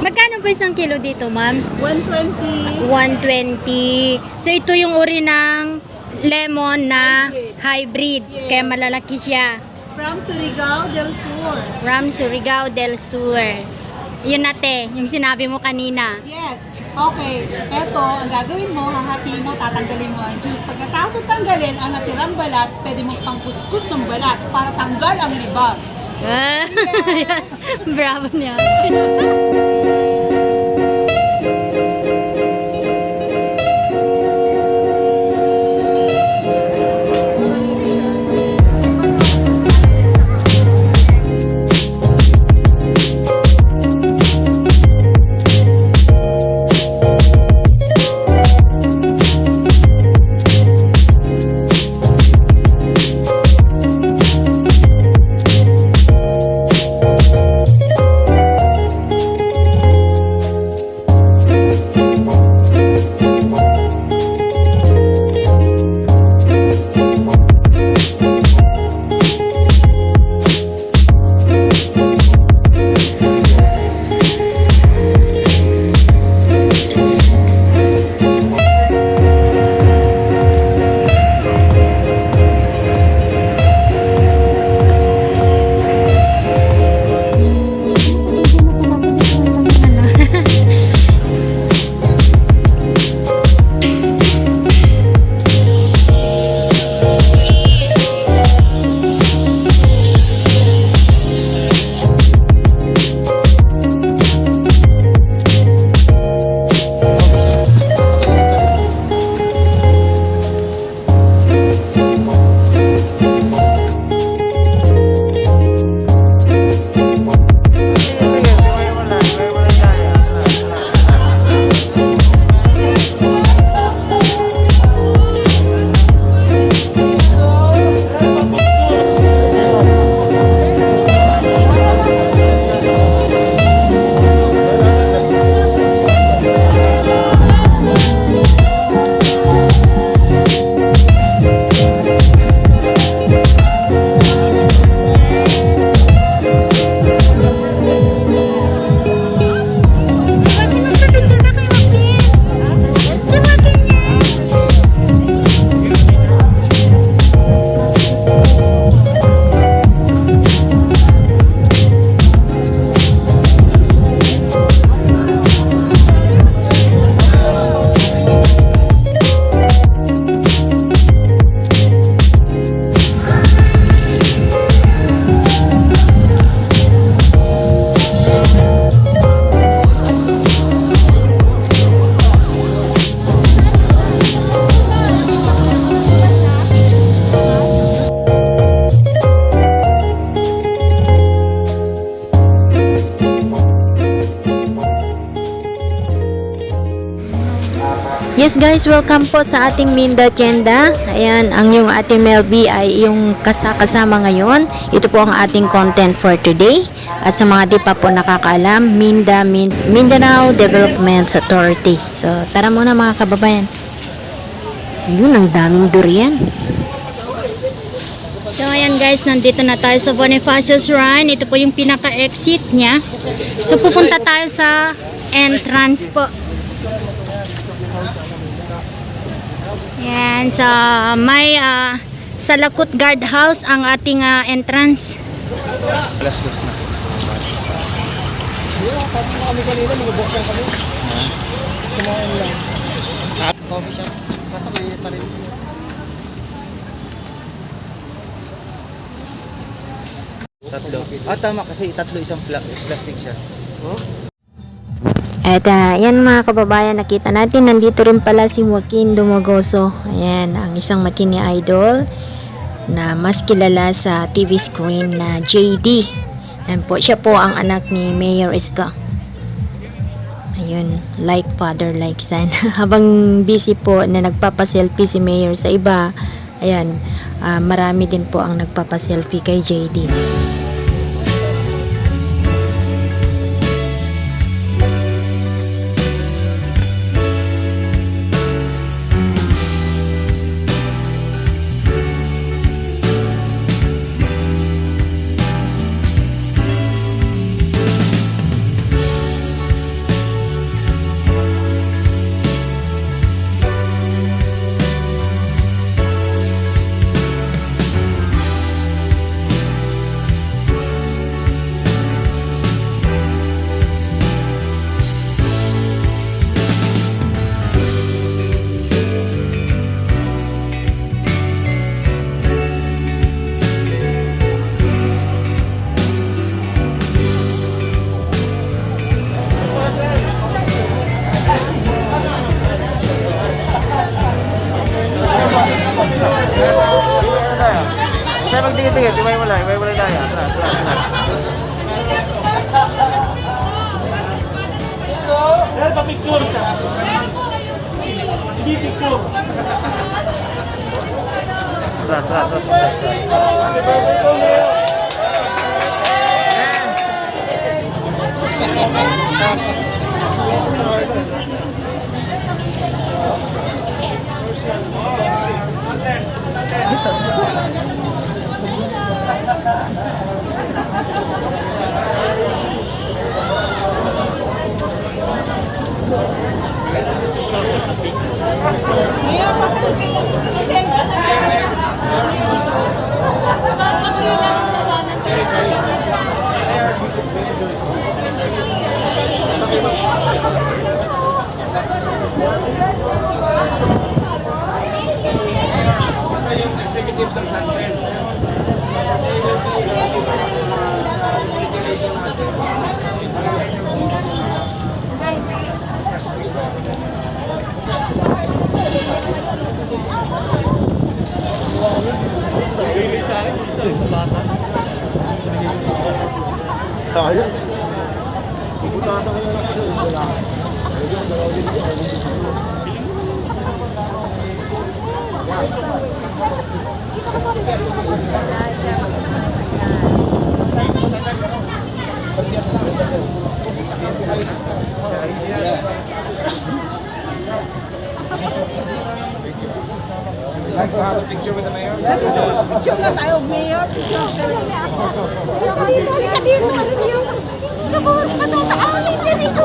Magkano ba isang kilo dito, ma'am? 120. 120. So, ito yung uri ng lemon na hybrid. Kaya malalaki siya. From Surigao del Sur. From Surigao del Sur. Yun ate, yung sinabi mo kanina. Yes. Okay. Eto, ang gagawin mo, hahati mo, tatanggalin mo ang juice. Pagkatapos mo tanggalin ang natirang balat, pwede mo pang kuskus ng balat para tanggal ang libag. Ah, bravo niya. Yes guys, welcome po sa ating Minda Tienda. Ayan, ang yung ating Melby ay yung kasama ngayon. Ito po ang ating content for today. At sa mga di pa po nakakaalam, Minda means Mindanao Development Authority. So, tara muna mga kababayan. Ayun, ang daming durian. So, ayan guys, nandito na tayo sa Bonifacio Shrine. Ito po yung pinaka-exit niya. So, pupunta tayo sa entrance po. Yan, sa may Salakut Guard House ang ating entrance. Alas 2 na. Pasok na kami kanina, lumabas lang kami. Kumain lang. Coffee shop. Kaso mainit pa rin. Tatlo. Tama kasi tatlo isang plastic siya. Oh? At yan mga kababayan, nakita natin nandito rin pala si Joaquin Dumogoso. Ayan, ang isang matini idol na mas kilala sa TV screen na JD. Ayan po, siya po ang anak ni Mayor Isko. Ayun, like father, like son. Habang busy po na nagpapaselfie si Mayor sa iba, ayan, marami din po ang nagpapaselfie kay JD. Sayang. Picture with the mayor? Picture nga tayo, Mayor. Picture. Halika dito. Hindi ka po patataan. Hindi ko.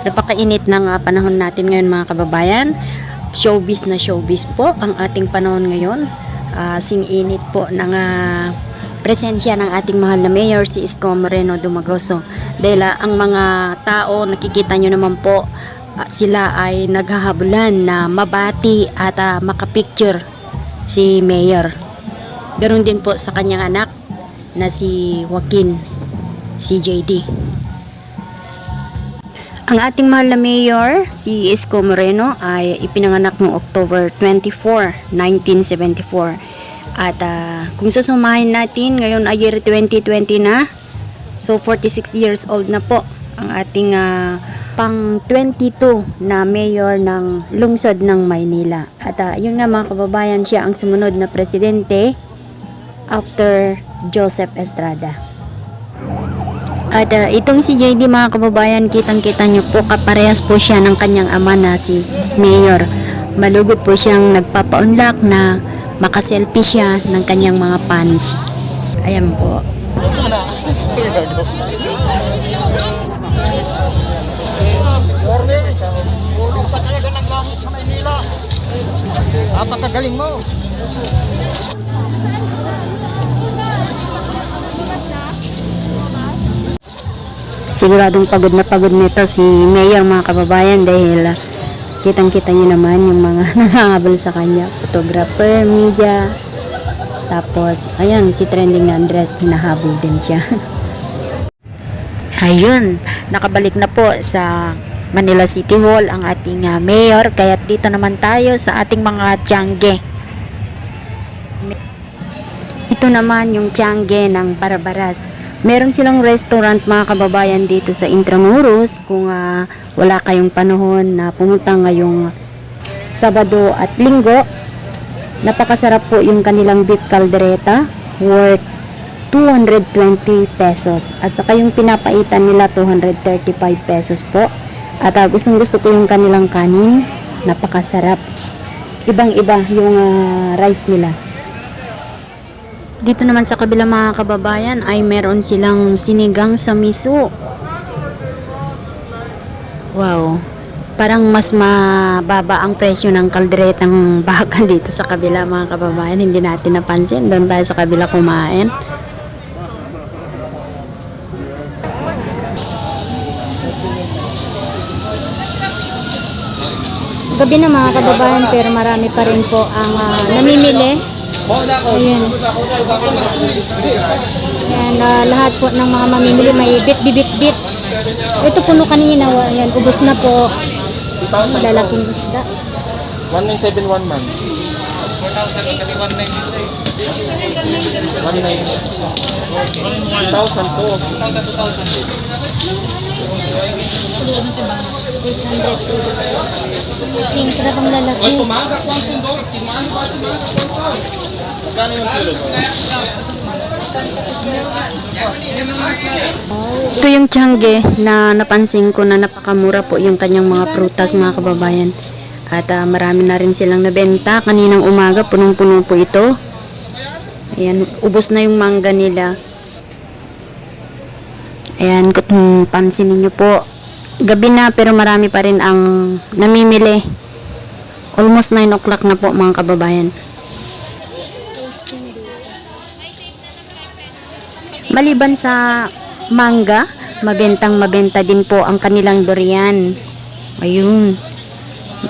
Napakainit ng panahon natin ngayon mga kababayan. Showbiz na showbiz po ang ating panahon ngayon. Sing-init po ng presensya ng ating mahal na mayor si Isko Moreno Dumagoso. Dahil ang mga tao, nakikita nyo naman po, sila ay naghahabulan na mabati at makapicture si mayor. Ganon din po sa kanyang anak na si Joaquin, si JD. Ang ating mahal na mayor, si Isko Moreno, ay ipinanganak noong October 24, 1974. At kung sasumahin natin, ngayon ay year 2020 na. So 46 years old na po ang ating pang 22 na mayor ng lungsod ng Maynila. At yun nga mga kababayan, siya ang sumunod na presidente after Joseph Estrada. At itong si JD mga kababayan, kitang-kita nyo po, kaparehas po siya ng kanyang ama na si Mayor. Malugod po siyang nagpapaunlak na makaselfie siya ng kanyang mga fans. Ayan po. Uling ka talaga ng langit sa Maynila. Napakagaling mo. Siguradong pagod nito si Mayor mga kababayan dahil kitang-kita niyo naman yung mga nangangahabol sa kanya, photographer, media. Tapos ayan, si Trending na Andres, hinahabol din siya. Ayun, nakabalik na po sa Manila City Hall ang ating mayor, kaya dito naman tayo sa ating mga tiyangge. Ito naman yung Tiangge ng Barabaras. Meron silang restaurant mga kababayan dito sa Intramuros. Kung wala kayong panahon na pumunta ngayong Sabado at Linggo, napakasarap po yung kanilang beef caldereta, worth 220 pesos. At saka yung pinapaitan nila 235 pesos po. At gustong gusto ko yung kanilang kanin, napakasarap. Ibang-iba yung rice nila. Dito naman sa kabila mga kababayan ay meron silang sinigang sa miso. Wow. Parang mas mababa ang presyo ng kalderetang baka dito sa kabila mga kababayan. Hindi natin napansin. Doon tayo sa kabila kumain. Gabi na mga kababayan pero marami pa rin po ang namimili. Ayan. Ayan, lahat po ng mga mamimili may bit. Ito puno kanina. Ayan, ubos na po. Malalaking isda. 1971 man. 800. King krabang lalaki. Ito yung Tiangge na napansin ko na napakamura po yung kanyang mga prutas mga kababayan. At marami na rin silang nabenta. Kaninang umaga punong-puno po ito. Ayan, ubos na yung mangga nila. Ayan, kung pansinin nyo po, gabi na pero marami pa rin ang namimili. Almost 9 o'clock na po mga kababayan. Maliban sa mangga, mabenta din po ang kanilang durian. Ayun.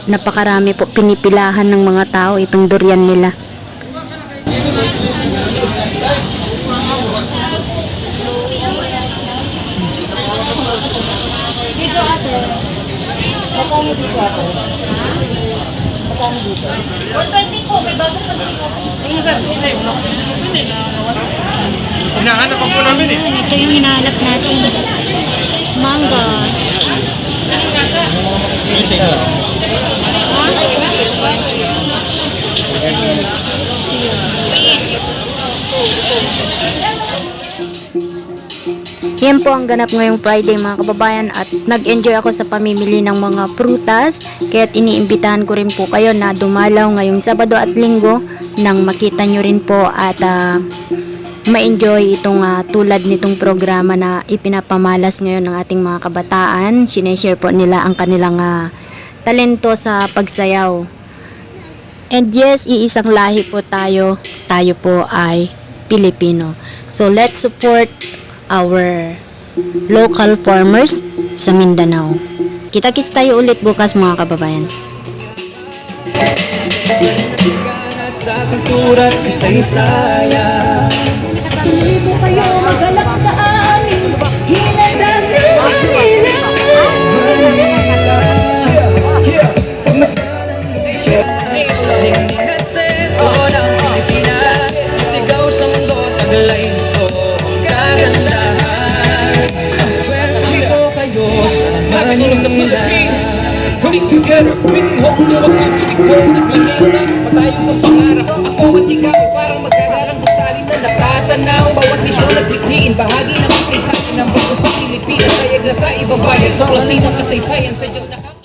Napakarami po pinipilahan ng mga tao itong durian nila. Hinahanap po namin eh. Ito yung hinahanap natin. Mangga. Yan po ang ganap ngayong Friday mga kababayan at nag-enjoy ako sa pamimili ng mga prutas kaya't iniimbitahan ko rin po kayo na dumalaw ngayong Sabado at Linggo nang makita nyo rin po at ma-enjoy itong tulad nitong programa na ipinapamalas ngayon ng ating mga kabataan. Sineshare po nila ang kanilang talento sa pagsayaw. And yes, iisang lahi po tayo. Tayo po ay Pilipino. So let's support our local farmers sa Mindanao. Kita-kits tayo ulit bukas mga kababayan. Sa kultura at kasaysayan, patuloy po kayo magalak sa aming together, bringing home to a country we call Naglalayo na, patayo ng pangarap. Ako at ikaw, parang magkagarang gusali na nakatanaw. Bawat misyon at likhiin, bahagi ng kasaysayan ng buko sa Pilipinas. Sayag na sa ibang bayan, tuklasin ng kasaysayan sa Diyos na